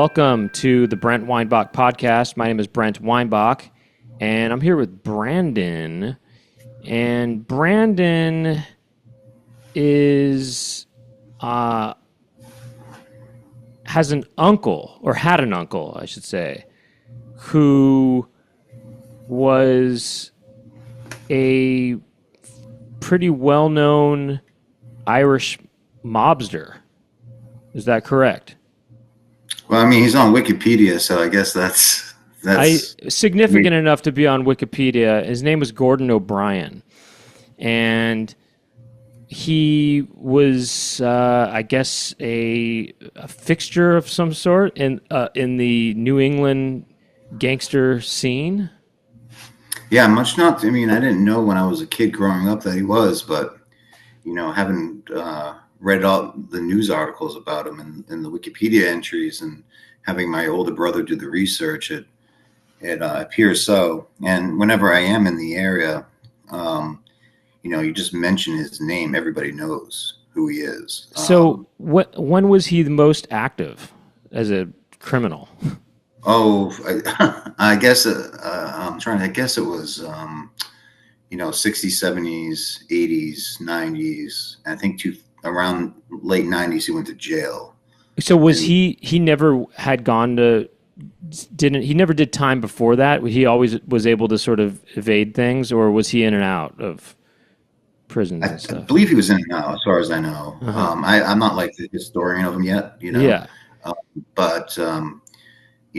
Welcome to the Brent Weinbach podcast. My name is Brent Weinbach, and I'm here with Brandon. And Brandon is has an uncle, or had an uncle, I should say, who was a pretty well-known Irish mobster. Is that correct? Well, I mean, he's on Wikipedia, so I guess that's significant enough to be on Wikipedia. His name was Gordon O'Brien, and he was, I guess, a fixture of some sort in the New England gangster scene. Yeah, much not. I mean, I didn't know when I was a kid growing up that he was, but having read all the news articles about him and the Wikipedia entries, and having my older brother do the research, it appears so. And whenever I am in the area, you just mention his name, everybody knows who he is. So, when was he the most active as a criminal? Oh, I guess I guess it was 60s, 70s, 80s, 90s. I think around late 90s he went to jail. So he never had gone to he never did time before that? He always was able to sort of evade things, or was he in and out of prisons and stuff? I believe he was in and out, as far as I know. Uh-huh. I'm not like the historian of him yet, Yeah. But and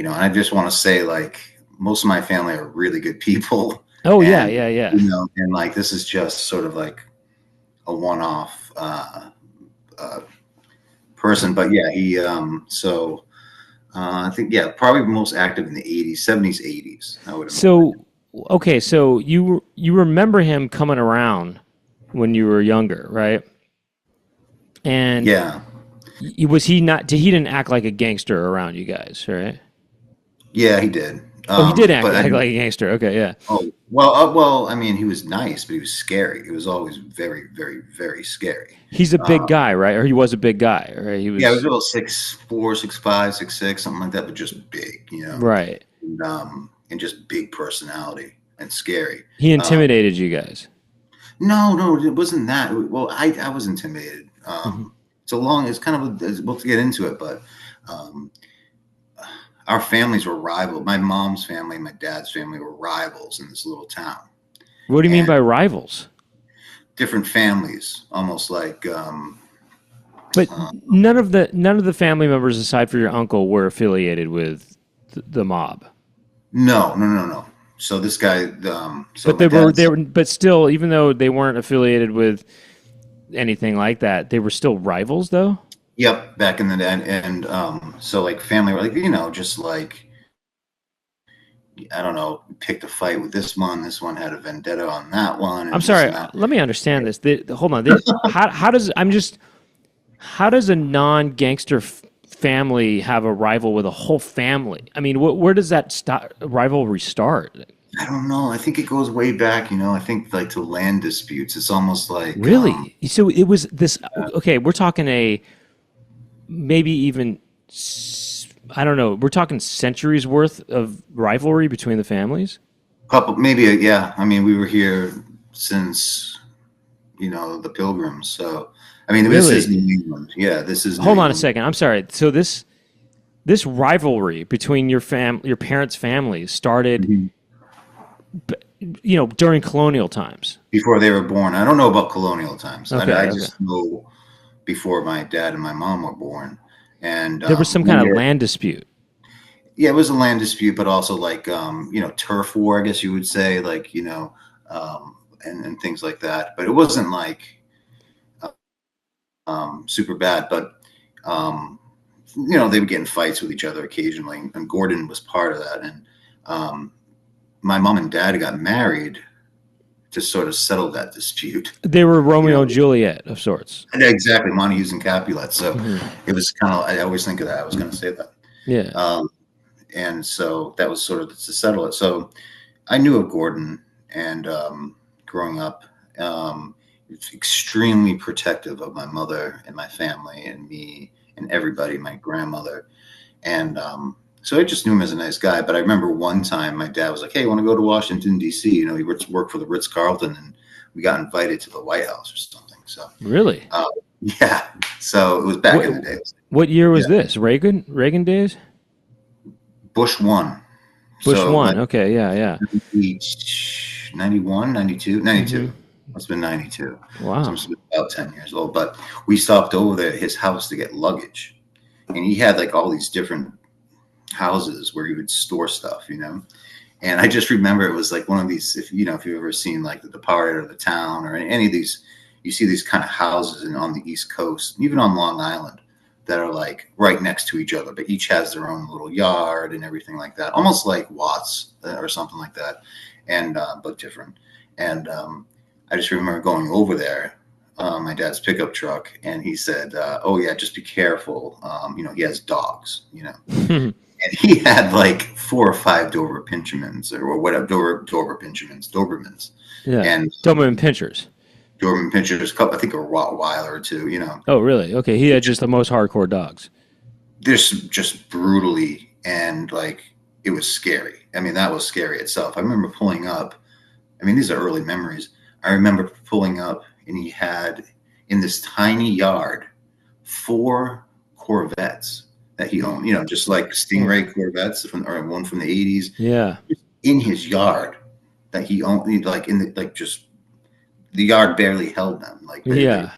I just want to say, like, most of my family are really good people. Oh, and, yeah. And like, this is just sort of like a one-off person. But yeah, he, I think, probably most active in the 80s, 70s, 80s. I would imagine. So, okay, so you remember him coming around when you were younger, right? And yeah. He didn't act like a gangster around you guys, right? Yeah, he did. He did act like a gangster. Okay, yeah. Oh, well, I mean, he was nice, but he was scary. He was always very, very, very scary. He's a big guy, right? Or he was a big guy, right? He was about 6'4", 6'5", 6'6", something like that, but just big, Right. And just big personality and scary. He intimidated you guys. No, it wasn't that. Well, I was intimidated. It's kind of we'll get into it, but our families were rivals. My mom's family and my dad's family were rivals in this little town. What do you mean by rivals? Different families, almost like. But none of the family members, aside from your uncle, were affiliated with the mob. No. So this guy. But they were. But still, even though they weren't affiliated with anything like that, they were still rivals, though. Yep, back in the day, and so like family, like just like, I don't know, picked a fight with this one. This one had a vendetta on that one. I'm sorry. Let me understand this. Hold on. How does a non-gangster family have a rival with a whole family? I mean, where does that rivalry start? I don't know. I think it goes way back. I think like to land disputes. It's almost like really. So it was this. Okay, we're talking maybe even, I don't know. We're talking centuries worth of rivalry between the families. Maybe, yeah. I mean, we were here since the Pilgrims. So I mean, this is New England. Yeah, this is. Hold on a second. I'm sorry. So this rivalry between your parents' families started, during colonial times. Before they were born. I don't know about colonial times. Okay, I just know before my dad and my mom were born. And there was some kind of land dispute. Yeah, it was a land dispute, but also like turf war, I guess you would say, like and things like that. But it wasn't like super bad. But they would get in fights with each other occasionally, and Gordon was part of that. And my mom and dad got married to sort of settle that dispute. They were Romeo and Juliet of sorts. Exactly, Montagues and Capulets. So it was kind of, I always think of that. I was going to say that. Yeah. And so that was sort of to settle it. So I knew of Gordon, and growing up, extremely protective of my mother and my family and me and everybody, my grandmother. And so I just knew him as a nice guy. But I remember one time my dad was like, "Hey, you want to go to Washington D.C.?" You know, he worked for the Ritz Carlton, and we got invited to the White House or something. So Really? uh, yeah, so it was back What in the day. what year Yeah, was this? Reagan days? Bush won. Bush So one. like Okay, yeah, yeah. 91, 92, Hmm. 92. Must have been 92. So I'm Wow. about 10 years old. But we stopped over there at his house to get luggage. And he had like all these different houses where he would store stuff, you know. And I just remember it was like one of these, if you know, if you've ever seen like the Departed or the Town or any of these, you see these kind of houses on the East Coast, even on Long Island, that are like right next to each other, but each has their own little yard and everything like that, almost like Watts or something like that, and but different. And I just remember going over there, my dad's pickup truck, and he said, "Oh yeah, just be careful. You know, he has dogs. You know." And he had like 4 or 5 Dobermans, Yeah. and Doberman Pinschers. Doberman Pinschers, I think a Rottweiler or two, you know, Oh, really? Okay. He had just the most hardcore dogs. this just brutally, and like it was scary. I mean, that was scary itself. I remember pulling up. I mean, these are early memories. I remember pulling up, and he had in this tiny yard 4 Corvettes that he owned. You know, just like Oh, Stingray Corvettes, or one from the '80s, yeah. in his yard that he owned. Like in the like just the yard barely held them. Like Yeah.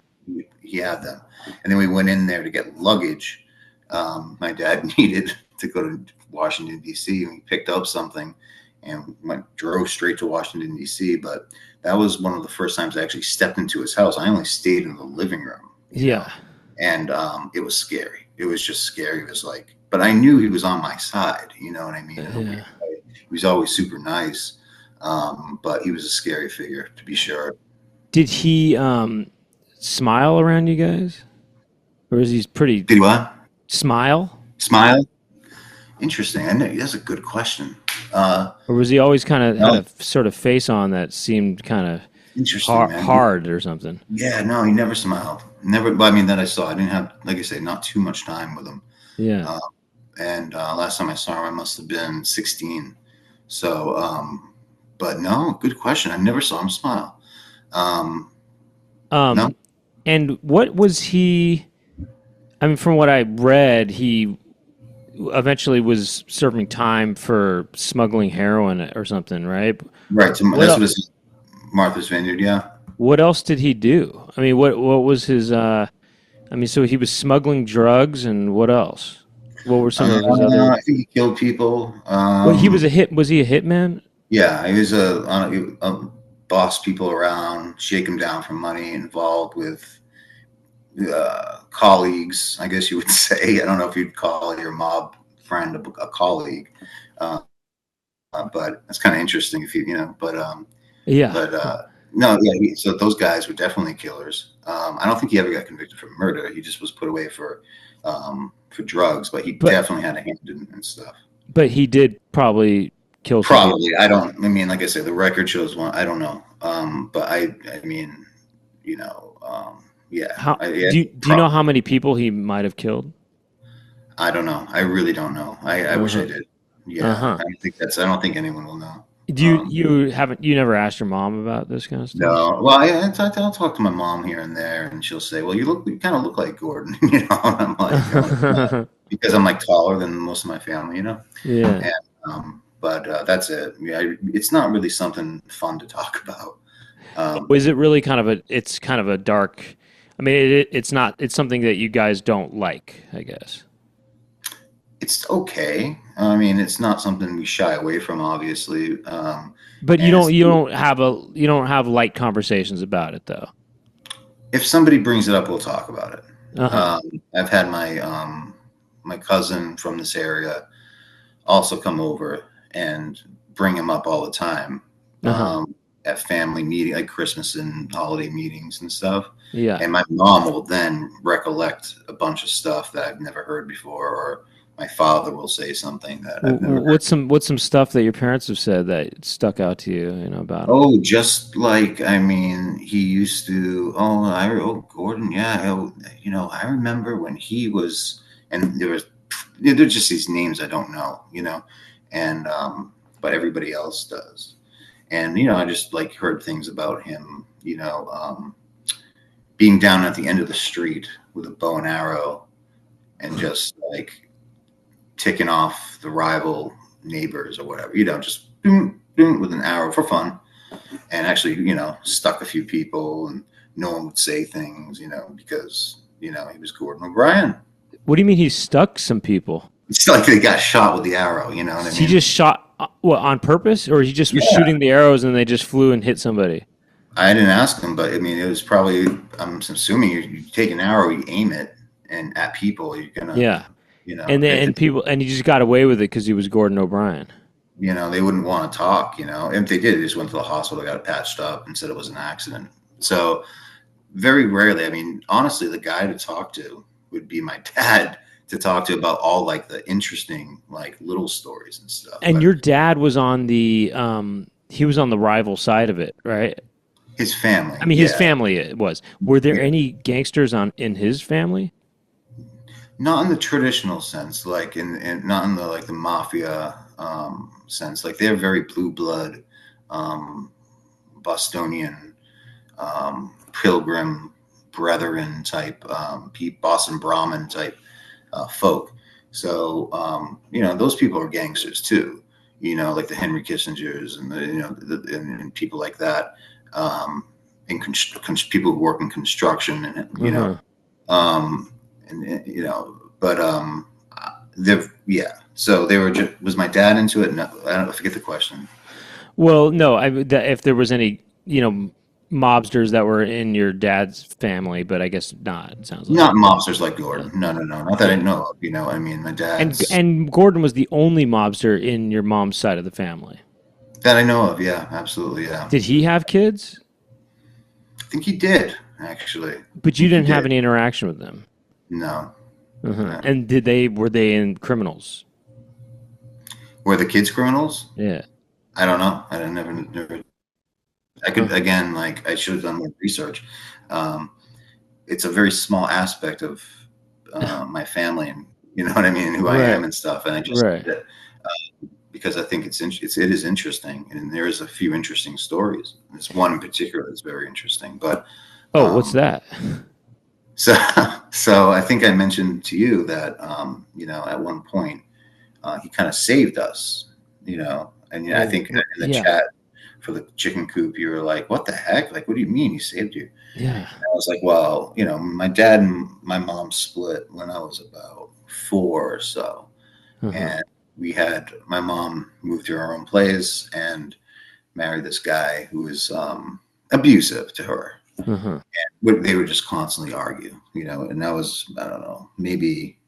he had them, and then we went in there to get luggage. My dad needed to go to Washington D.C. and we picked up something, and drove straight to Washington D.C. But that was one of the first times I actually stepped into his house. I only stayed in the living room, you know, Yeah. and it was scary. It was just scary. It was like, but I knew he was on my side. You know what I mean? In a weird Yeah. way. He was always super nice, but he was a scary figure to be sure. Did he smile around you guys? Or is he pretty Did he what? smile? Smile? Interesting. I know that's a good question. Uh, Or was he always kind of had no, a sort of face on that seemed kind of interesting, man. hard or something? Yeah, no, he never smiled. Never. But I mean, that I saw. I didn't have, like I say, not too much time with him. Yeah. Uh, and last time I saw him, I must have been 16. So, but no, good question. I never saw him smile. Um, no, Um, and what was he? I mean, from what I read, he eventually was serving time for smuggling heroin or something, right? right. So What that's what else? it's Martha's Vineyard. Yeah. What else did he do? I mean, what was his? I mean, so he was smuggling drugs, and what else? What were some of his other? I think he killed people. Well, he was a hit. Was he a hitman? Yeah, he was a boss people around, shake them down for money, involved with colleagues, I guess you would say. I don't know if you'd call your mob friend a colleague, uh, but that's kind of interesting if you know. Yeah. But no, yeah. So those guys were definitely killers. I don't think he ever got convicted for murder. He just was put away for drugs, but he But definitely had a hand in stuff. he did probably kill some people. Probably. I don't. I mean, like I said, the record shows one. I don't know. But I mean, you know, yeah. How Yeah, do you know how many people he might have killed? I don't know. I really don't know. I wish I Uh-huh. did. Yeah, Uh-huh. I don't think that's. I don't think anyone will know. Do you haven't you never asked your mom about this kind of stuff? No. Well, I'll talk to my mom here and there, and she'll say, "Well, you kind of look like Gordon," you know. And I'm like, because I'm like taller than most of my family, you know. Yeah. And but that's it. Yeah, it's not really something fun to talk about. Is it really kind of a it's kind of a dark I mean it's not it's something that you guys don't like, I guess. It's okay. I mean, it's not something we shy away from, obviously. But And it's, you don't have light conversations about it though. if somebody brings it up, we'll talk about it. Uh-huh. I've had my cousin from this area also come over and bring him up all the time, Uh-huh. at family meeting, like Christmas and holiday meetings and stuff. Yeah. And my mom will then recollect a bunch of stuff that I've never heard before, or my father will say something that I've never heard. What's some stuff that your parents have said that stuck out to you, you know, about him? Oh, just like, I mean, he used to. Oh, Gordon, yeah. Oh, you know, I remember when he was, and there was they're just these names I don't know, and but everybody else does. And I just like heard things about him, being down at the end of the street with a bow and arrow and just like ticking off the rival neighbors or whatever, just boom, boom, with an arrow for fun, and actually, stuck a few people, and no one would say things, because he was Gordon O'Brien. What do you mean he stuck some people? It's like they got shot with the arrow, you know what I mean? He just shot what, on purpose, or he just was shooting the arrows and they just flew and hit somebody? I didn't ask him, but I mean, it was probably. I'm assuming you take an arrow, you aim it, and at people, you're gonna. Yeah. And then if, people, and he just got away with it because he was Gordon O'Brien. they wouldn't want to talk. If they did, they just went to the hospital, got it patched up, and said it was an accident. So very rarely. I mean, honestly, the guy to talk to would be my dad, to talk to about all like the interesting like little stories and stuff. And your dad was on the he was on the rival side of it, right? His family. I mean, his family it was. Were there any gangsters in his family? Not in the traditional sense, like in not in the like the mafia sense. Like they're very blue blood, Bostonian, Pilgrim Brethren type, Boston Brahmin type folk. So those people are gangsters too. Like the Henry Kissingers and and people like that. And people who work in construction, and but so they were just. Was my dad into it? No, I forget the question. Well, no, if there was any mobsters that were in your dad's family, but I guess not. It sounds like not mobsters like Gordon. No, not that I know of. I mean, my dad's and Gordon was the only mobster in your mom's side of the family that I know of. Yeah, absolutely. Yeah. Did he have kids? I think he did, actually. But you didn't have any interaction with them. No. Uh-huh. And were they in criminals? Were the kids criminals? Yeah. I don't know. I never. I could again, like I should have done more research. It's a very small aspect of my family, and you know what I mean, who I am and stuff. And I just because I think it is interesting, and there is a few interesting stories. There's one in particular that's very interesting. But what's that? So I think I mentioned to you that at one point he kind of saved us, and I think in the chat for the chicken coop, you were like, "What the heck? Like, what do you mean he saved you?" Yeah. And I was like, "Well, my dad and my mom split when I was about 4 or so, and my mom moved to her own place and married this guy who was abusive to her." And they would just constantly argue, and I was, I don't know, maybe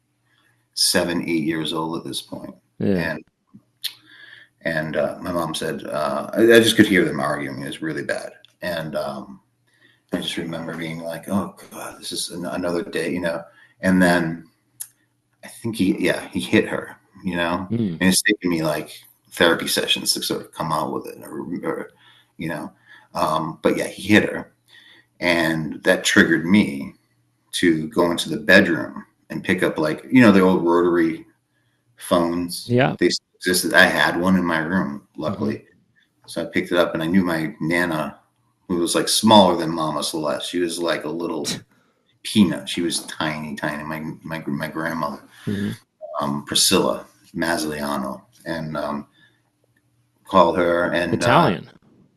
7, 8 years old at this point. Yeah. And my mom said, I just could hear them arguing. It was really bad. And I just remember being like, oh God, this is another day, and then I think he hit her, and it's taken me like therapy sessions to sort of come out with it or but yeah, he hit her. And that triggered me to go into the bedroom and pick up the old rotary phones. Yeah. They existed. I had one in my room, luckily. So I picked it up, and I knew my Nana, who was like smaller than Mama Celeste. She was like a little peanut. She was tiny. My grandmother, Priscilla Mazzoliano, and called her and Italian.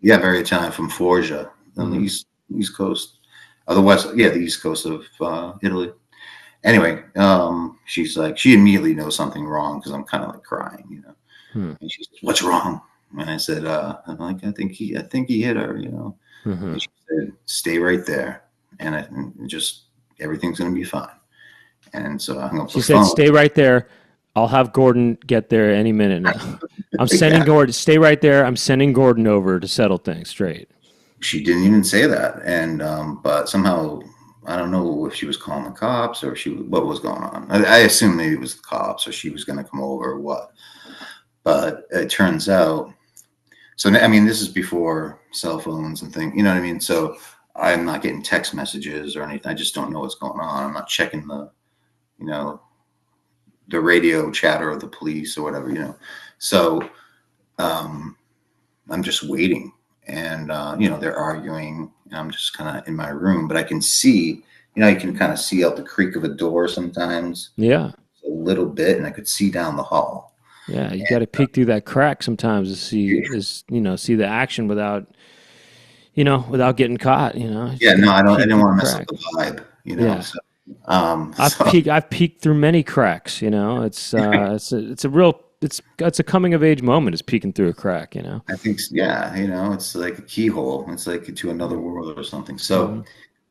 Very Italian, from Forgia on the East Coast, the East Coast of Italy. Anyway, she's like, she immediately knows something wrong because I'm kind of like crying, And she says, "What's wrong?" And I said, "I'm like, I think he hit her, And she said, "Stay right there, and just everything's gonna be fine." And so I hung up the phone. She said, "Stay right there. I'll have Gordon get there any minute now. I'm sending Gordon. Stay right there. I'm sending Gordon over to settle things straight." She didn't even say that, and but somehow I don't know if she was calling the cops or what was going on. I assume maybe it was the cops, or she was going to come over or what. But it turns out, so I mean, this is before cell phones and things, you know what I mean? So I'm not getting text messages or anything. I just don't know what's going on. I'm not checking the the radio chatter of the police or whatever, So I'm just waiting, and they're arguing, and I'm just kind of in my room, but I can see, you can kind of see out the creak of a door sometimes, Yeah. a little bit, and I could see down the hall. Yeah, you got to peek through that crack sometimes to see the action without getting caught. Yeah, Just got no, to I peek didn't through want the to mess up crack. the vibe, Yeah, So, I've so peeked. I've peeked through many cracks. It's a real. It's a coming of age moment. Is peeking through a crack. I think, yeah, it's like a keyhole. It's like to another world or something. So Hmm.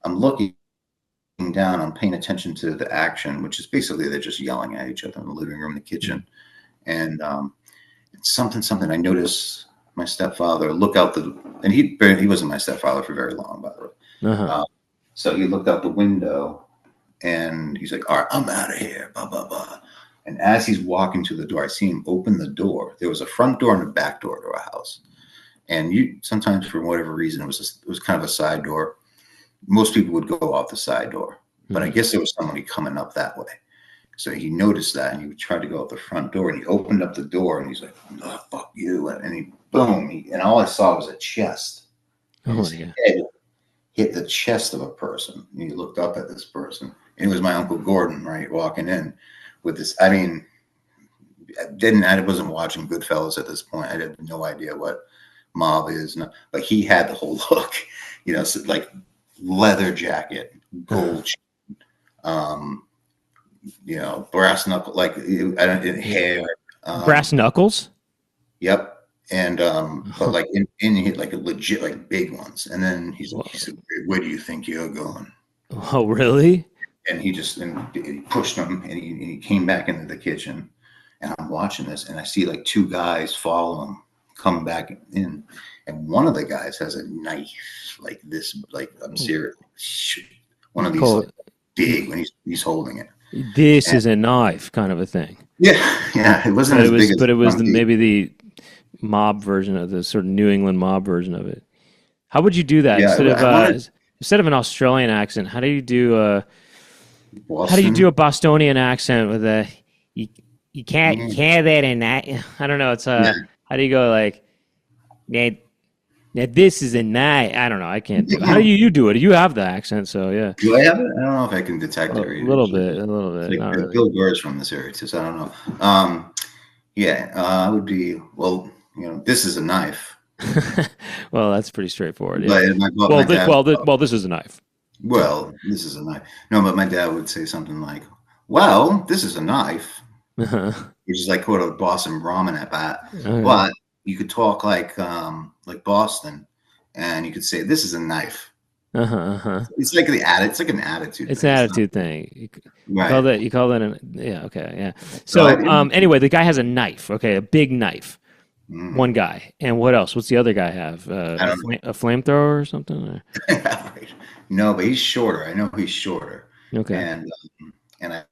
I'm looking down. I'm paying attention to the action, which is basically they're just yelling at each other in the living room, the kitchen, and it's something. I notice my stepfather look out and he wasn't my stepfather for very long, by the way. Uh-huh. So he looked out the window and he's like, "All right, I'm out of here." Blah blah blah. And as he's walking to the door, I see him open the door. There was a front door and a back door to our house. And sometimes for whatever reason it was kind of a side door. Most people would go out the side door, but I guess there was somebody coming up that way. So he noticed that, and he tried to go out the front door, and he opened up the door, and he's like, "Oh, fuck you!" And he boom, and all I saw was a chest. And Oh his yeah. head hit the chest of a person. And he looked up at this person, and it was my Uncle Gordon, right, walking in with this. I mean, I wasn't watching Goodfellas at this point. I had no idea what mob is, but he had the whole look, so like leather jacket, gold, um, brass knuckle, like hair, Brass knuckles. yep, and but like in like a legit like big ones, and then he said, "Where do you think you're going?" Oh really? And he pushed him, and he came back into the kitchen, and I'm watching this, and I see like two guys follow him, come back in, and one of the guys has a knife like this, like I'm serious, one of these like big when he's holding it. This is a knife, kind of a thing. Yeah, it wasn't as big as But it was monkey. maybe the mob version of the sort of New England mob version of it. How would you do that Yeah, I wanted instead of an Australian accent? How do you do Boston. a Bostonian accent with a you can't have that in that? I don't know. It's Yeah. how do you go like that? This is a knife. I don't know. I can't do it. How do you do it? You have the accent, so yeah. Do I have it? I don't know if I can detect A it. little bit, a little bit. Not Like really. Bill Burr's from this area too, so I don't know. Yeah, I would be well. This is a knife, Well, that's pretty straightforward. Yeah. but my dad. This is a knife. Well, this is a knife. No, but my dad would say something like, "Well, this is a knife," Uh-huh. which is like quote a Boston Brahmin at bat. Okay. But you could talk like Boston, and you could say, "This is a knife." Uh-huh. Uh-huh. It's like an attitude It's thing. an It's attitude thing. right. You call that yeah, okay, yeah. So So anyway, the guy has a knife, okay, a big knife. mm, One guy. And what else? What's the other guy have? I don't know. A flamethrower or something? Right. No, but he's shorter. I know he's shorter, Okay. and and I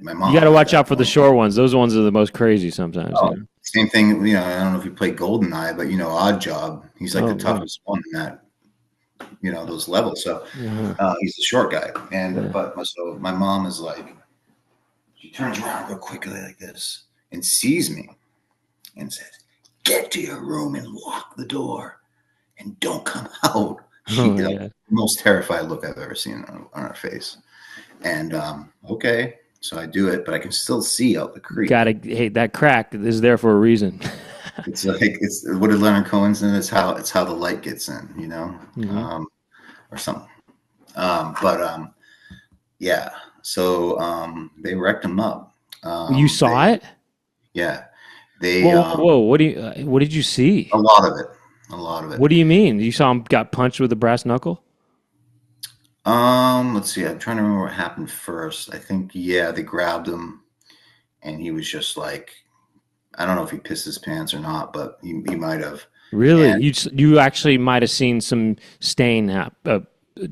my You got mom to at watch that out for the point. short ones. Those ones are the most crazy sometimes. Oh, same thing. I don't know if you play Goldeneye, but Odd Job. He's like Oh, the wow. toughest one in that those levels. So Uh-huh. he's the short guy, and Yeah. but so my mom is like, she turns around real quickly like this and sees me and says, "Get to your room and lock the door and don't come out." Oh She, my God. most terrified look I've ever seen on her face. And okay, so I do it, but I can still see out the creek. Hey, that crack is there for a reason. It's like it's what did Leonard Cohen say? It's how the light gets in, Hmm. or something. But yeah. So they wrecked him up. You saw it? Yeah, they Whoa. What did you see? a lot of it, a lot of it. What do you mean? You saw him got punched with a brass knuckle? Let's see. I'm trying to remember what happened first. I think they grabbed him, and he was just like, I don't know if he pissed his pants or not, but he might have. Really? And You actually might have seen some stain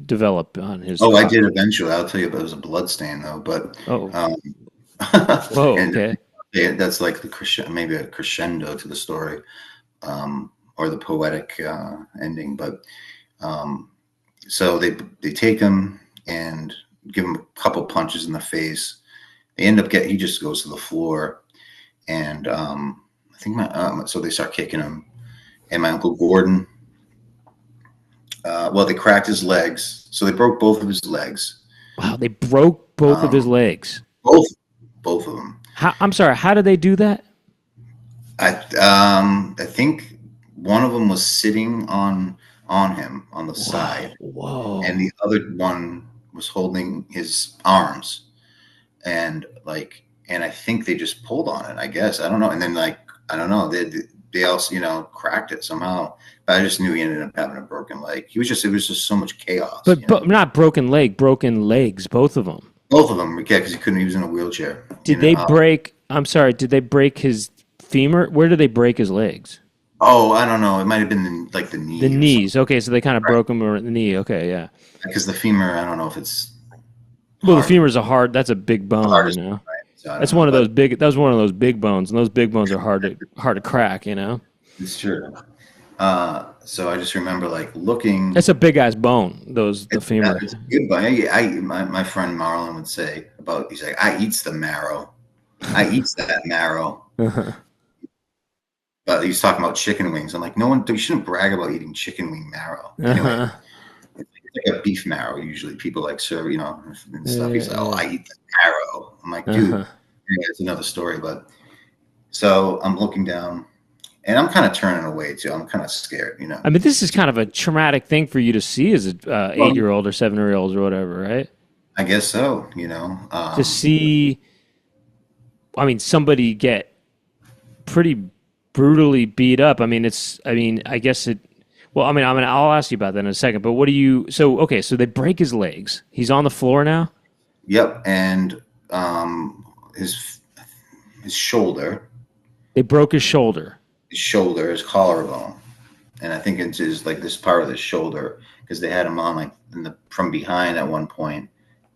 develop on his. I did eventually. I'll tell you, but it was a blood stain though. But Oh. um, Whoa. and Okay. that's like maybe a crescendo to the story, or the poetic ending. But so they take him and give him a couple punches in the face. they end up he just goes to the floor, and I think so they start kicking him, and my Uncle Gordon, well, they cracked his legs, so they broke both of his legs. Wow, they broke both of his legs. Both of them. I'm sorry, how did they do that? I think one of them was sitting on him on the side. Whoa. And the other one was holding his arms, and I think they just pulled on it, I guess. I don't know. And then I don't know, they also, cracked it somehow. But I just knew he ended up having a broken leg. It was just so much chaos. But not broken leg, broken legs, both of them. Both of them, yeah, because he was in a wheelchair. Did they break his femur? Where did they break his legs? Oh, I don't know. It might have been the knee. The knees. Okay, so they kind of broke him around the knee. Okay, yeah. Because the femur, I don't know if it's. Well, the femur's that's a big bone, Right? So that's one of those big. That was one of those big bones, and those big bones are hard to crack. It's true. So I just remember looking. That's a big ass bone. The femur. It's a good bone. My friend Marlon would say he's like, I eats the marrow. I eats that marrow. But he's talking about chicken wings. I'm like, you shouldn't brag about eating chicken wing marrow. Anyway, it's like a beef marrow. Usually people serve, and stuff. He's like, oh, I eat the marrow. I'm like, dude, it's another story. But so I'm looking down, and I'm kind of turning away too. I'm kind of scared, I mean, this is kind of a traumatic thing for you to see as a 8-year-old or 7-year-old or whatever, right? I guess so. To see, somebody get pretty brutally beat up. I guess it. Well, I'll ask you about that in a second. But what do you? So they break his legs. He's on the floor now. Yep, and his shoulder. They broke his shoulder. His collarbone, and I think it's this part of the shoulder, because they had him on from behind at one point,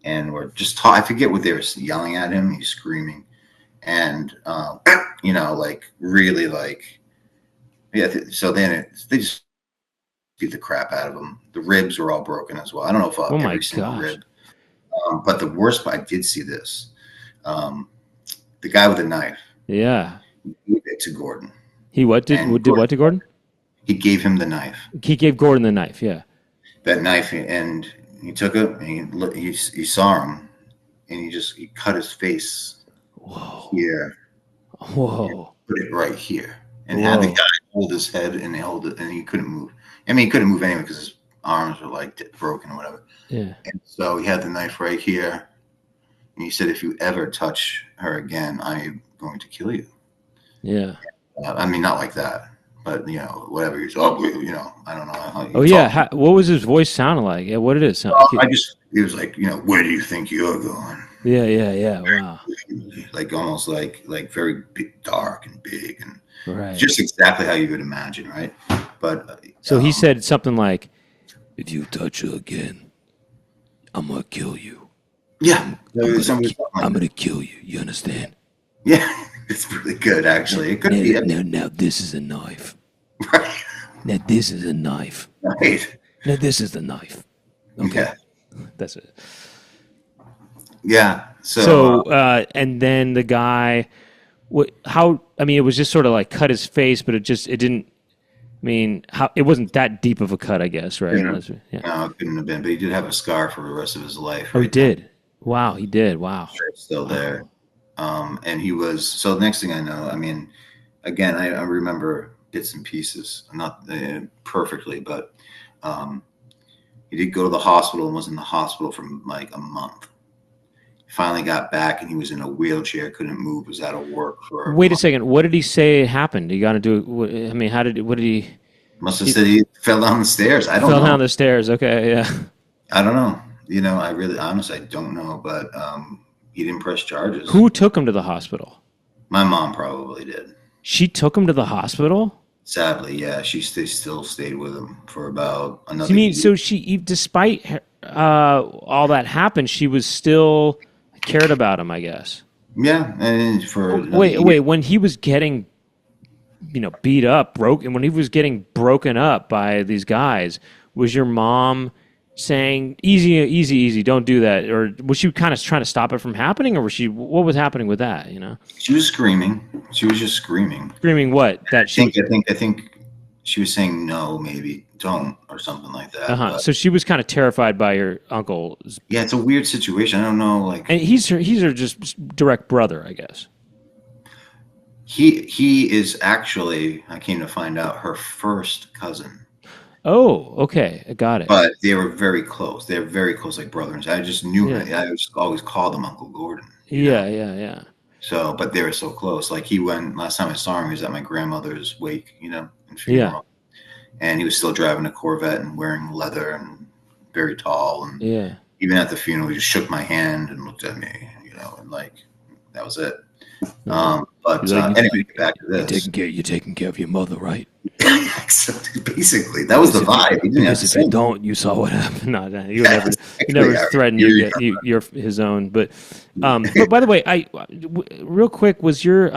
and we're just I forget what they were yelling at him. He's screaming, and really yeah. So then they just beat the crap out of him. The ribs were all broken as well. I don't know if every single rib. But the worst part, I did see this. The guy with the knife. Yeah. He gave it to Gordon. He what did what to Gordon? He gave him the knife. He gave Gordon the knife. Yeah. That knife, and he took it, and he saw him, and he cut his face. Whoa. Here. Whoa. Put it right here, and had the guy hold his head, and they hold it, and he couldn't move. He couldn't move anyway because his arms were broken or whatever. Yeah. And so he had the knife right here, and he said, "If you ever touch her again, I am going to kill you." Yeah. Not like that, but whatever. He's I don't know how. Oh yeah. What was his voice sounding like? Yeah. What did it sound? He was like, where do you think you're going? Yeah. Wow. Almost very big, dark and big, and right. Just exactly how you would imagine, right? But so he said something like, "If you touch her again, I'm gonna kill you." Yeah, I'm gonna kill you. You understand? Yeah, it's really good, actually. It could be. Now this is a knife. Right. Now this is a knife. Right. Now this is the knife. Okay. Yeah. That's it. Yeah. So and then the guy, it was just sort of cut his face, but it didn't. It wasn't that deep of a cut, I guess, right? Yeah. No, it couldn't have been, but he did have a scar for the rest of his life. Oh, he did. Wow, he did. Wow. It's still there. And he was, so the next thing I know, again, I remember bits and pieces, not perfectly, but he did go to the hospital and was in the hospital for a month. Finally got back, and he was in a wheelchair, couldn't move, was out of work for. Wait a second. What did he say happened? He got to do. What did he? Must have said he fell down the stairs. I don't know. Fell down the stairs. Okay, yeah. I don't know. I really, honestly, I don't know. But he didn't press charges. Who took him to the hospital? My mom probably did. She took him to the hospital? Sadly, yeah. She still stayed with him for about another. You mean year. So she, despite all that happened, she was still cared about him, I guess. Yeah, and for wait. When he was getting, beat up, when he was getting broken up by these guys, was your mom saying easy, easy, easy, don't do that, or was she kind of trying to stop it from happening, or was she? What was happening with that? She was screaming. She was just screaming. Screaming what? That she. I think she was saying no, maybe don't, or something like Uh that. huh. But So she was kind of terrified by your uncle, yeah, it's a weird situation. I don't know, like and he's her just direct brother, I guess. he is actually, I came to find out, her first cousin. Oh, okay, I got it. But they were very close. They're very close, like brothers. I just knew Yeah, him. I just always called him Uncle Gordon, yeah, yeah, yeah. So, but they were so close. Like he went last time I saw him, he was at my grandmother's wake, and Yeah, funeral, and he was still driving a Corvette and wearing leather and very tall. And yeah. even at the funeral, he just shook my hand and looked at me, and like that was it. But He's like, anyway, get back to this. you're taking care of your mother, right? So basically, that was the vibe. He didn't have to Because if say you don't, you saw what happened. No, no, you Yeah, never exactly. threatened you're his own. But by the way, real quick, was you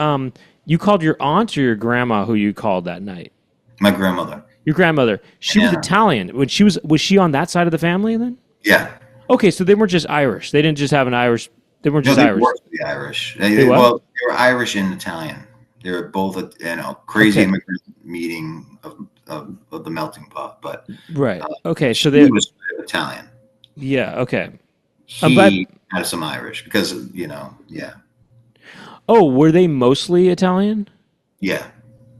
called your aunt or your grandma who you called that night? My grandmother. Your grandmother. She was Yeah. Italian. When was she on that side of the family then? Yeah. Okay, so they weren't just Irish. They didn't just have an Irish. They weren't No, just they Irish. worked for the Irish. what? Well, they were Irish and Italian. They were both, crazy Okay. immigrant meeting of the melting pot. But Right. Okay. So he they. was Italian. Yeah. Okay. I'm He glad. had some Irish because, yeah, Oh, were they mostly Italian? yeah.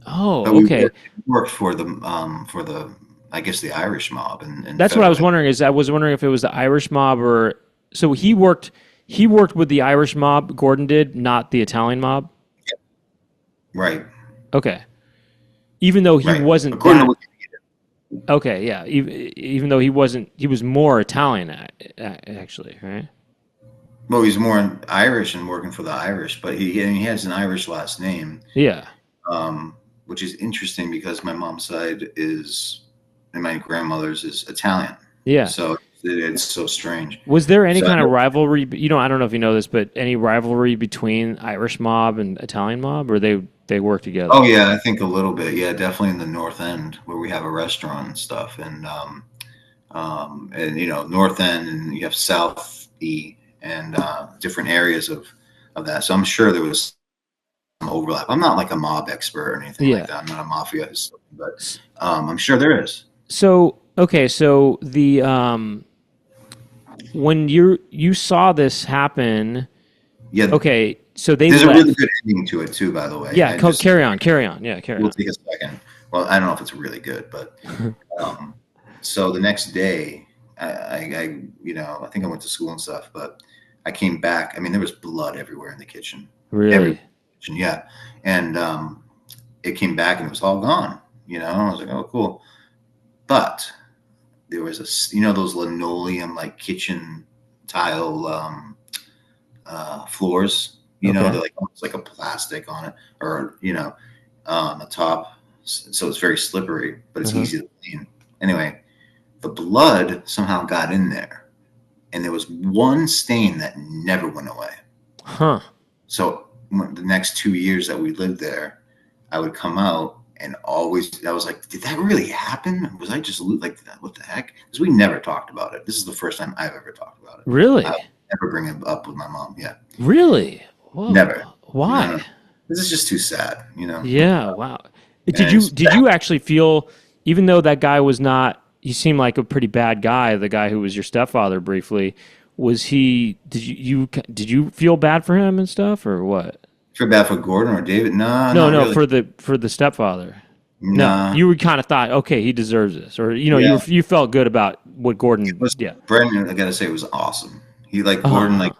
Oh, But we okay. worked for the I guess the Irish mob and That's what I was federal. wondering. I was wondering if it was the Irish mob or so he worked. He worked with the Irish mob. Gordon did, not the Italian mob. Right, Okay. Even though he right. wasn't According that. to Okay. Yeah. Even though he wasn't, he was more Italian actually. Right. well, he's more Irish and working for the Irish, but he has an Irish last name, Yeah. which is interesting because my mom's side and my grandmother's is Italian. Yeah. So it's so strange. Was there any So kind of rivalry? I don't know if you know this, but any rivalry between Irish mob and Italian mob, or they work together? Oh yeah, I think a little bit. Yeah, definitely in the North End where we have a restaurant and stuff, and North End, and you have South E, and different areas of that. So I'm sure there was some overlap. I'm not like a mob expert or anything like that. I'm not a mafia historian, but I'm sure there is. So okay, so the when you saw this happen, Yeah. okay, so they There's left. a really good ending to it too, by the way. Yeah, I just- carry on. Yeah, carry We'll on. take a second. Well, I don't know if it's really good, but so the next day, I think I went to school and stuff, but I came back. I mean, there was blood everywhere in the kitchen. Really? Kitchen, yeah. And it came back and it was all gone. I was like, oh, cool. But there was those linoleum like kitchen tile floors. Okay. They're like almost like a plastic on it, or on the top, so it's very slippery, but it's easy to clean. Anyway, the blood somehow got in there, and there was one stain that never went away. Huh. So the next 2 years that we lived there, I would come out and always, I was like, did that really happen? Was I just like, what the heck? Because we never talked about it. This is the first time I've ever talked about it. Really? I never bring it up with my mom. Yeah. Really? Whoa. Never. Why? No. This is just too sad, Yeah. Wow. Did you actually feel, even though that guy was not, he seemed like a pretty bad guy, the guy who was your stepfather briefly, did you feel bad for him and stuff, or what? Feel bad for Gordon or David? No, No, really. for the stepfather. No. You kind of thought, okay, he deserves this, or Yeah. you felt good about what Gordon. Yeah. Brent, I gotta say, it was awesome. He Gordon, like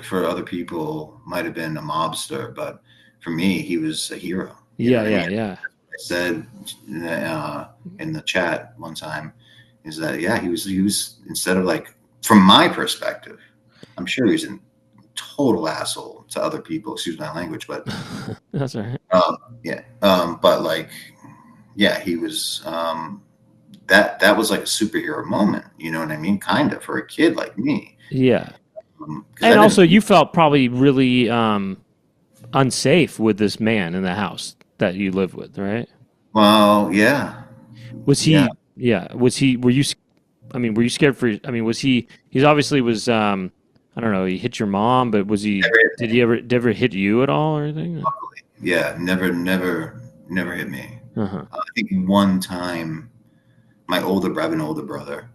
for other people, might have been a mobster, but for me, he was a hero. You know what I mean? Yeah. I said in the chat one time is that he was instead of like, from my perspective, I'm sure he was a total asshole to other people. Excuse my language, but That's all right. but like, he was. That was like a superhero moment. You know what I mean? Kind of for a kid like me. Yeah. 'Cause And also, you felt probably really unsafe with this man in the house that you live with, right? Well, yeah. Was he? Yeah. Yeah. Was he? Were you? I mean, were you scared for? I mean, was he? He's obviously was. I don't know. He hit your mom, but was he? Never hit Did me. he ever? Did ever hit you at all or anything? Yeah, never hit me. Uh-huh. I think one time, I have an older brother,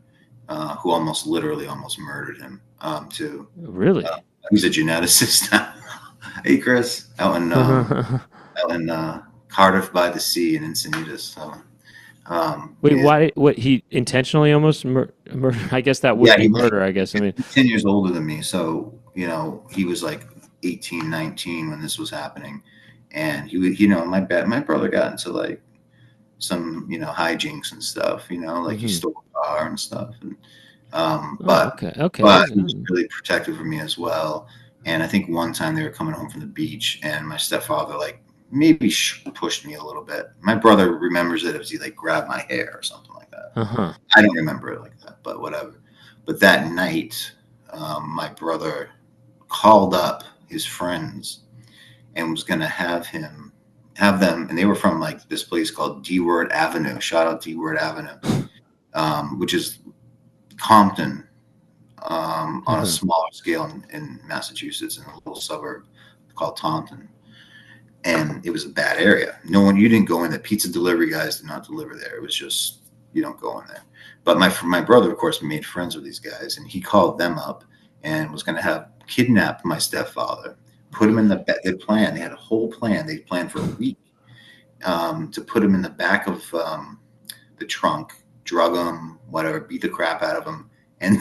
who literally almost murdered him. Too. Really? He's a geneticist now. Hey, Chris, out in Cardiff by the Sea in Encinitas. So, Wait, yeah, why? What he intentionally almost murder? I guess that would yeah, be murder. I guess. I mean, he's 10 years older than me. So, he was like 18, 19 when this was happening. And he would, my brother got into like some, hijinks and stuff, like he hmm stole a car and stuff. And, Oh, okay, okay. but he was really protective of me as well. And I think one time they were coming home from the beach, and my stepfather like maybe pushed me a little bit. My brother remembers it as he like grabbed my hair or something like that. Uh-huh. I don't remember it like that, but whatever. But that night, my brother called up his friends and was going to have them, and they were from like this place called D Word Avenue. Shout out D Word Avenue, which is Compton, on a Uh-huh. smaller scale in Massachusetts, in a little suburb called Taunton. And it was a bad area. You didn't go in there. Pizza delivery guys did not deliver there. It was just, you don't go in there. But my brother, of course, made friends with these guys, and he called them up and was going to have kidnap my stepfather, put him in the back. They had a whole plan. They planned for a week, to put him in the back of, the trunk, drug him, whatever, beat the crap out of him. And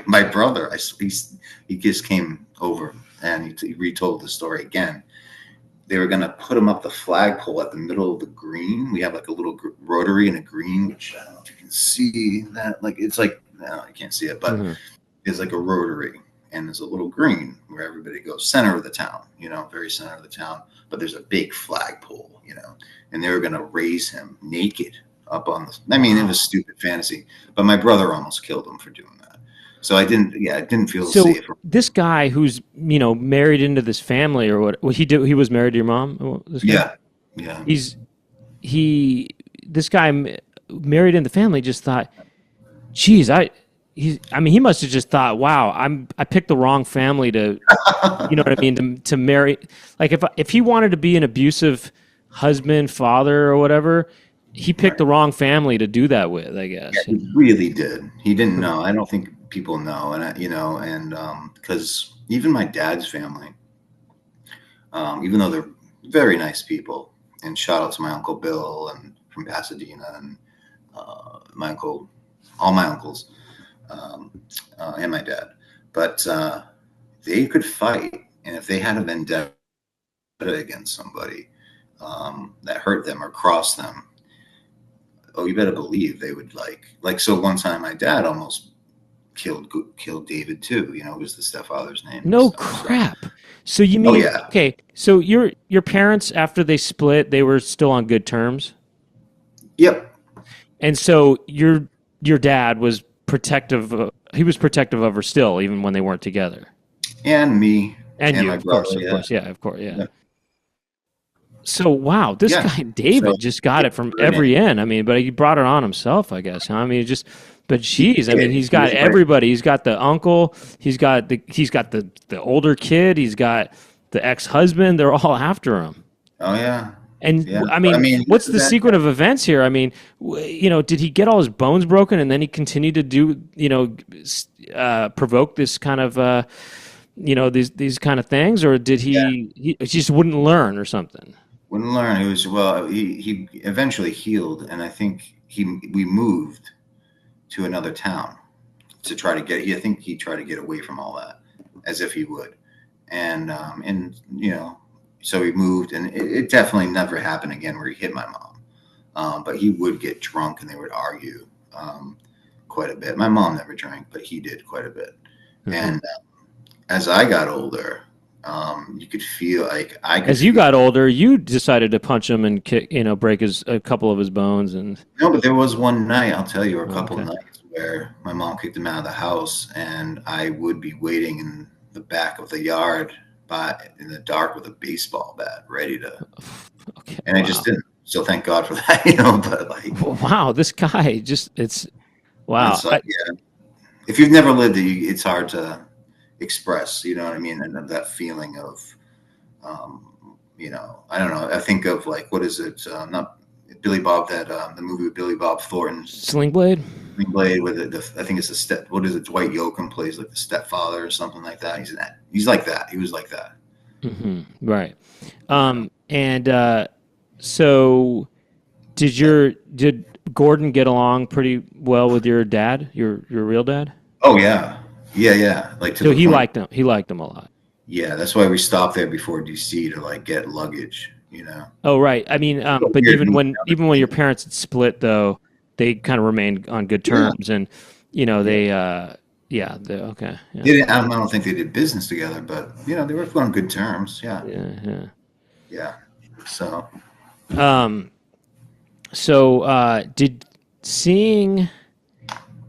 my brother, he just came over and he retold the story again. They were going to put him up the flagpole at the middle of the green. We have like a little rotary and a green, which I don't know if you can see that. Like, it's like, no, I can't see it, but Uh-huh. it's like a rotary. And there's a little green where everybody goes, center of the town, very center of the town. But there's a big flagpole, and they were going to raise him naked up on the. I mean, it was stupid fantasy, but my brother almost killed him for doing that. So I didn't feel So safe. this guy who's married into this family or what? He did. He was married to your mom. This guy. Yeah, yeah. He's he. This guy married in the family just thought, geez, I mean, he must have just thought, wow, I picked the wrong family to, you know what I mean, to marry. Like if he wanted to be an abusive husband, father, or whatever, he picked the wrong family to do that with, I guess. Yeah, he really did. He didn't know. I don't think people know, and because even my dad's family, even though they're very nice people, and shout out to my uncle Bill and from Pasadena, and my uncle, all my uncles, and my dad, but they could fight, and if they had a vendetta against somebody, that hurt them or crossed them, oh, you better believe they would like. So one time, my dad almost killed David too. It was the stepfather's name and No stuff. So, crap. So you oh mean yeah, okay? So your parents after they split, they were still on good terms, yep, and so your dad was protective. He was protective of her still, even when they weren't together. and me And and you, my of course, brother, of yeah, course, yeah, of course, yeah. yeah, So wow, this yeah. guy So David just got yeah, it from every end. I mean, but he brought it on himself, I guess. Huh? I mean, but he geez, I mean, did. he's He got was right. everybody. He's got the uncle. He's got the older kid. He's got the ex husband. They're all after him. Oh yeah, And yeah. I But I mean, mean, what's this is the that. sequence of events here? I mean, did he get all his bones broken and then he continued to do, provoke this kind of, these kind of things, or did Yeah, he just wouldn't learn or something? wouldn't learn. It was well. He eventually healed, and I think we moved to another town to try to get. I think he tried to get away from all that, as if he would, and so he moved, and it definitely never happened again where he hit my mom. But he would get drunk, and they would argue, quite a bit. My mom never drank, but he did quite a bit. Uh-huh. And as I got older, you could feel like I could As you feel. got older, you decided to punch him and kick, break a couple of his bones, and No, but there was one night, I'll tell you, or a couple okay. nights where my mom kicked him out of the house, and I would be waiting in the back of the yard in the dark with a baseball bat ready to, Okay, and I just wow. didn't. So thank God for that, but like, Wow, this guy just it's on Wow. site. Yeah, if you've never lived it, it's hard to express. You know what I mean? And that feeling of, I don't know. I think of like, what is it? Not Billy Bob, that the movie with Billy Bob Thornton, Sling Blade? Green Blade, with I think it's the step. What is it? Dwight Yoakam plays like the stepfather or something like that. He's like that. He was like that. Right. Yeah. And so did Gordon get along pretty well with your dad, your real dad? Oh yeah, yeah. Like to So the he point. liked him. He liked him a lot. Yeah, that's why we stopped there before DC to like get luggage. You know. Oh, right. I mean, So but weird. even when your parents had split, though, they kind of remained on good Yeah. terms, and Yeah. okay, yeah, I don't think they did business together, but they were on good terms. Yeah. yeah, Yeah. So. yeah. Did seeing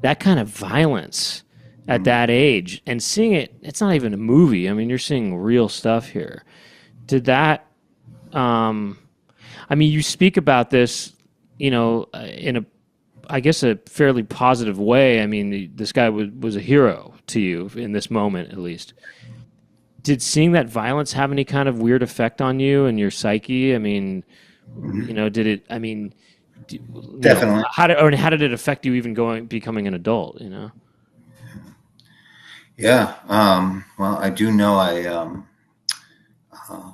that kind of violence at Mhm. that age and seeing it's not even a movie. I mean, you're seeing real stuff here. Did that, um, I mean, you speak about this, in I guess, a fairly positive way. I mean, this guy was a hero to you in this moment, at least. Did seeing that violence have any kind of weird effect on you and your psyche? I mean, Mhm. did it? I mean, Definitely. how did it affect you even becoming an adult? Yeah. Well, I do know uh,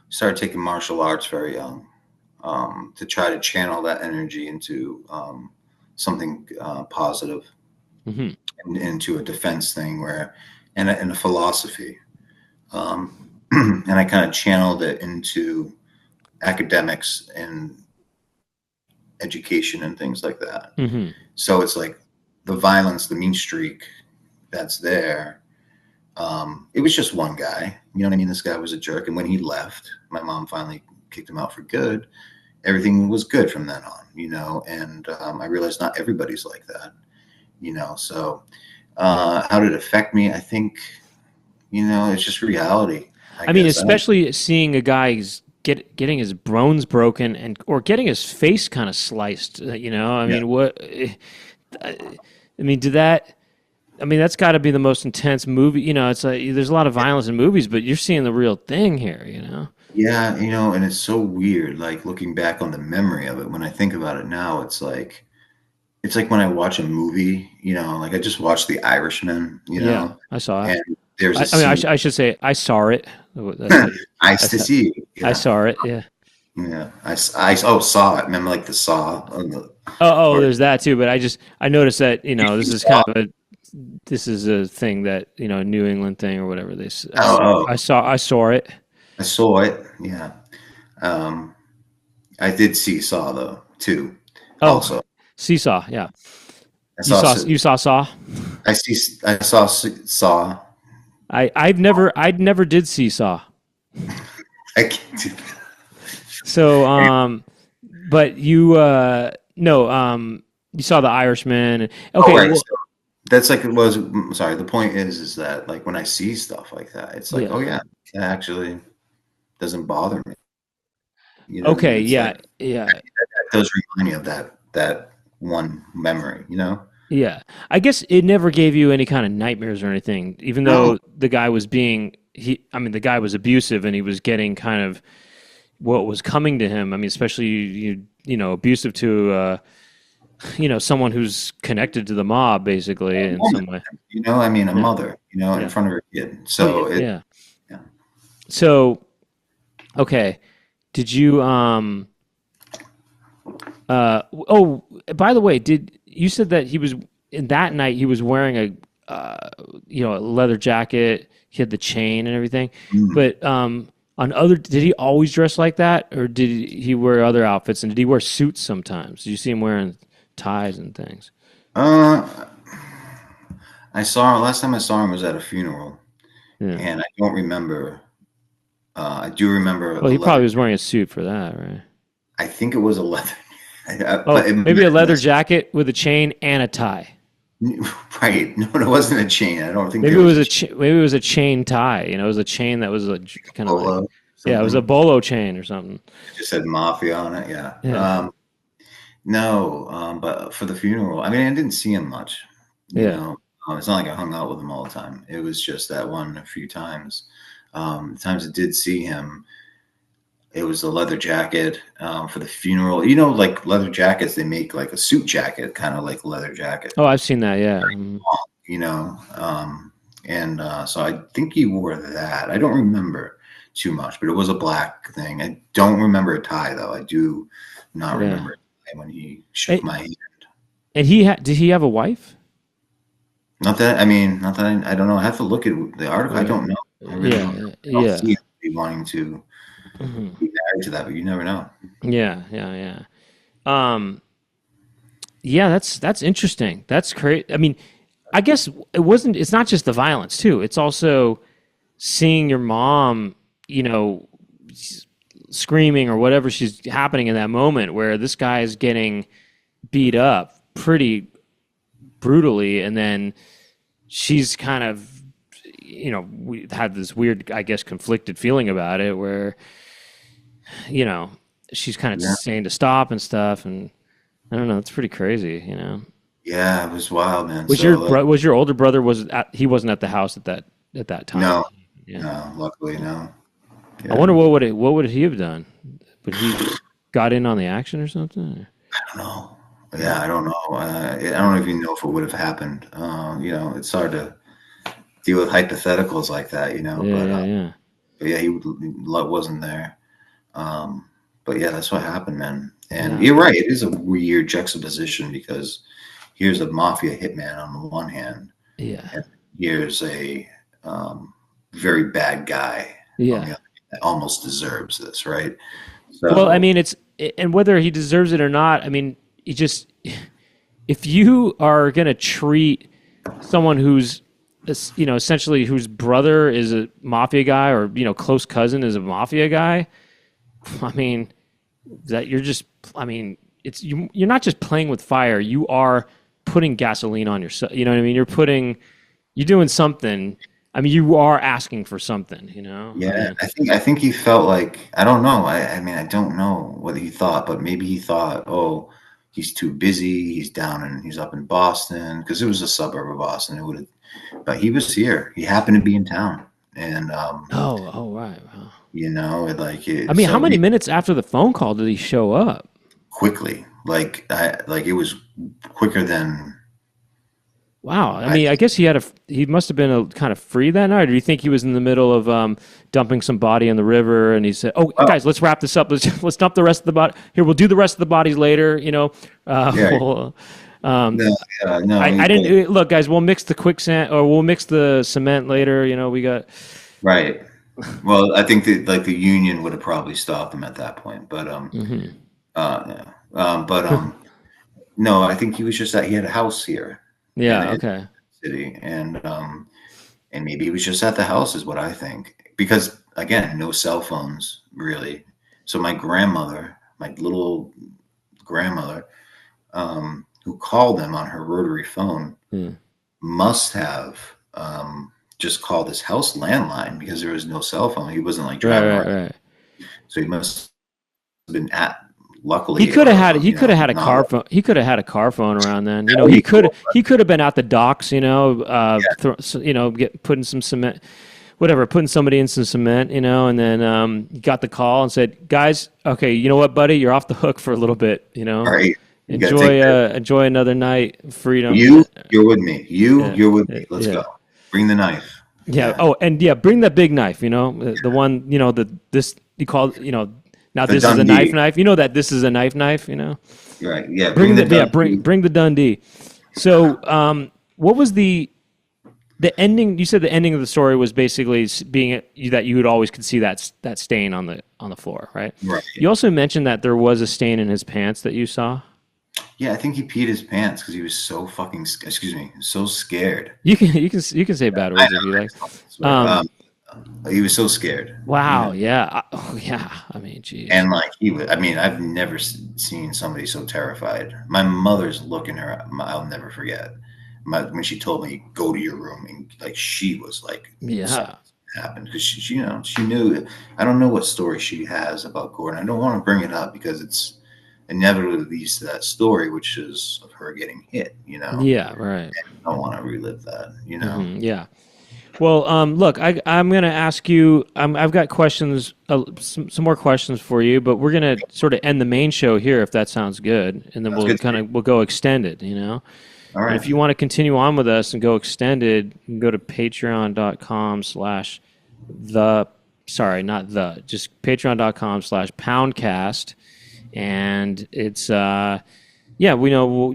started taking martial arts very young, to try to channel that energy into something positive, Hmm. and into a defense thing and a philosophy. Um, and I kind of channeled it into academics and education and things like that. Hmm. So it's like the violence, the mean streak that's there. It was just one guy. You know what I mean? This guy was a jerk. And when he left, my mom finally kicked him out for good. Everything was good from then on. And I realized not everybody's like that. So how did it affect me? I think, it's just reality, I I mean, guess. I don't, especially seeing a guy's getting his bones broken or getting his face kind of sliced. I yeah. mean, what? I mean, did that? I mean, that's got to be the most intense movie. It's like there's a lot of violence in movies, but you're seeing the real thing here. Yeah, and it's so weird, like looking back on the memory of it. When I think about it now, it's like when I watch a movie, like I just watched The Irishman, Yeah, I saw it. and there's a I mean, scene. I should say I saw it. That's how Ice that's to how, see. I Yeah. saw it. Yeah. Yeah. Oh, saw it. Remember like the saw on the Oh, or there's that too. But I noticed that this you is saw. kind of this is a thing that a New England thing or whatever. Oh, I saw it. I saw it. Yeah. Um, I did see Saw though too. Oh, Also, Seesaw. Yeah, I saw. you saw Saw. I saw Saw. I'd never did Seesaw. I can't do. So but you no you saw The Irishman. Oh, Okay, right. well, So that's like it was. Sorry. The point is that like when I see stuff like that, it's like, yeah. oh yeah, it actually doesn't bother me. You know what I mean? Okay, It's yeah, like yeah. that does remind me of that one memory. Yeah. I guess it never gave you any kind of nightmares or anything, even No. though the guy was abusive and he was getting kind of what was coming to him. I mean, especially abusive to someone who's connected to the mob basically A in woman, some way. I mean, a Yeah. mother, in Yeah. front of her kid. Oh yeah. So Yeah. yeah. So, okay, did you oh, by the way, did you said that he was in that night he was wearing a leather jacket, he had the chain and everything. Mm. But did he always dress like that or did he wear other outfits and did he wear suits sometimes? Did you see him wearing ties and things? Uh, last time I saw him was at a funeral, Yeah. and I don't remember. I do remember Well, a he leather. probably was wearing a suit for that, right? I think it was a leather, but Oh, it might maybe a have been leather jacket with a chain and a tie. right. No, it wasn't a chain. I don't think Maybe there it was was a maybe it was a chain tie. It was a chain that was kind of like polo, yeah, it was a something. bolo chain or something. It just said mafia on it. Yeah. Yeah. No, but for the funeral, I mean, I didn't see him much. You Yeah. know, it's not like I hung out with him all the time. It was just that one a few times. The times I did see him, it was a leather jacket for the funeral. You know, like leather jackets, they make like a suit jacket, kind of like a leather jacket. Oh, I've seen that. Yeah. Mhm. You know, and so I think he wore that. I don't remember too much, but it was a black thing. I don't remember a tie though. I do not Yeah. remember a tie when he shook Hey, my hand. and did he have a wife? Not that I mean, not that I don't know. I have to look at the article. I Right. don't know. I really don't know. Yeah. I don't see Yeah. him be wanting to Mhm. be married to that, but you never know. Yeah. Yeah. Yeah. Um, yeah, that's interesting. That's great. I mean, I guess it's not just the violence too. It's also seeing your mom, you know, screaming or whatever she's happening in that moment where this guy is getting beat up pretty brutally, and then she's kind of, we had this weird, I guess, conflicted feeling about it where, you know, she's kind of Yeah. saying to stop and stuff, and I don't know, it's pretty crazy, Yeah, it was wild, man. So Was your older brother he wasn't at the house at that time? no, Yeah. no, luckily no. I Yeah. wonder what would he have done? Would he just got in on the action or something? I don't know. Yeah, I don't know. I don't even know if it would have happened. You know, it's hard to deal with hypotheticals like that, you know. Yeah, yeah, yeah. But yeah, wasn't there. Um, but yeah, that's what happened, man. And Yeah. you're right. It is a weird juxtaposition because here's a mafia hitman on the one hand, Yeah. and here's a very bad guy on Yeah. the other that almost deserves this, right? Well, I So mean, and whether he deserves it or not, I mean, you just if you are going to treat someone who's essentially whose brother is a mafia guy or close cousin is a mafia guy, I mean, that you're just I mean, you're not just playing with fire, you are putting gasoline on yourself. You know what I mean? You're doing something. I mean, you are asking for something, I yeah, mean, I think he felt like I don't know. I mean, I don't know what he thought, but maybe he thought, oh, he's too busy. He's up in Boston because it was a suburb of Boston. It would have, but he was here. He happened to be in town, and oh, right. Wow. you know, I mean, how so many minutes after the phone call did he show up? quickly, like it was quicker than Wow. I I. mean, I guess he must have been a kind of free that night. Or do you think he was in the middle of dumping some body in the river and he said, "Oh, Well, guys, let's wrap this up. Let's dump the rest of the body. Here, we'll do the rest of the bodies later." yeah, We'll, no, no, I didn't look, guys. We'll mix the quicksand or we'll mix the cement later. We got right. Well, I think that like the union would have probably stopped him at that point, but Mhm. yeah. But no, I think he was just that he had a house here in Yeah. the Okay. city, and maybe he was just at the house, is what I think. Because again, no cell phones really. So my little grandmother, who called them on her rotary phone, Yeah. must have just called his house landline because there was no cell phone. He wasn't like Right. driving Right. around, Right. so he must have been at He luckily could have or had he could have had a not. car phone. He could have had a car phone around then. That would be cool. He could have been at the docks. Yeah, Putting some cement, whatever, putting somebody in some cement. And then got the call and said, "Guys, okay, you know what, buddy, you're off the hook for a little bit. all right. You got to take care. Enjoy another night, of freedom." You're with me. Yeah, You're with yeah, me. Let's yeah. go. Bring the knife. Yeah. Yeah, Oh, and yeah, bring that big knife. The one. This you call. Now the this is a knife. Dundee. Knife. You know that this is a knife. Right. Yeah. Bring Bring the the yeah. Dundee. Bring the Dundee. So, what was the ending? You said the ending of the story was basically being that you would always could see that stain on the floor, right? Right. You also mentioned that there was a stain in his pants that you saw. Yeah, I think he peed his pants because he was so excuse me, so scared. You can say bad words if you like. I swear. He was so scared. Wow. Yeah. Oh yeah. I mean, geez. And like he was, I mean, I've never seen somebody so terrified. My mother's look in her, I'll never forget. When she told me, go to your room, and like she was like, Yeah. something happened because she knew. I don't know what story she has about Gordon. I don't want to bring it up because inevitably leads to that story, which is of her getting hit. Yeah, right. I don't want to relive that. Yeah. Well, look, I'm going to ask you. I've got questions, some more questions for you, but we're going to sort of end the main show here, if that sounds good, and then we'll go extended. All And right. if you want to continue on with us and go extended, you can go to patreon.com/the. Sorry, not the. Just patreon.com/poundcast, and it's we know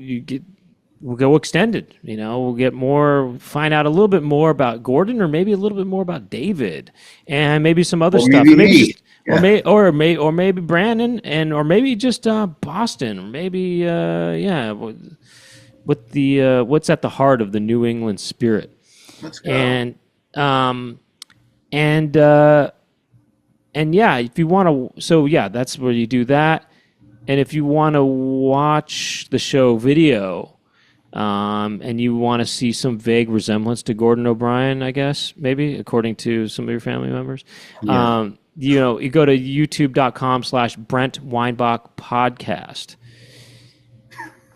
we'll go extended. We'll get more, find out a little bit more about Gordon, or maybe a little bit more about David, and maybe some other stuff. Maybe Maybe me. just, or maybe Brandon, or maybe just Boston, or maybe what the what's at the heart of the New England spirit. Let's go. And if you want to, that's where you do that. And if you want to watch the show video, and you want to see some vague resemblance to Gordon O'Brien, I guess, maybe, according to some of your family members, you go to youtube.com/Brent Weinbach podcast.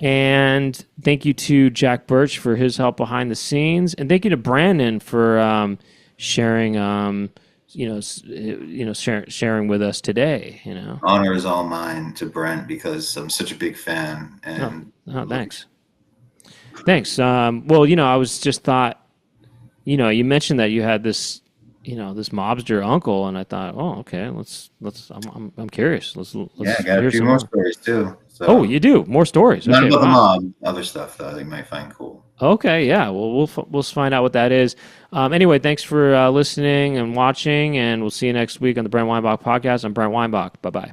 And thank you to Jack Birch for his help behind the scenes, and thank you to Brandon for sharing, sharing with us today. Honor is all mine to Brent, because I'm such a big fan. And thanks. Thanks. I was just thought, you mentioned that you had this, this mobster uncle, and I thought, oh, okay, let's. I'm curious. Let's I got a few more stories too. So. Oh, you do more stories. Not okay, about the mob, other stuff that you might find cool. Okay, yeah. Well, we'll find out what that is. Anyway, thanks for listening and watching, and we'll see you next week on the Brent Weinbach podcast. I'm Brent Weinbach. Bye bye.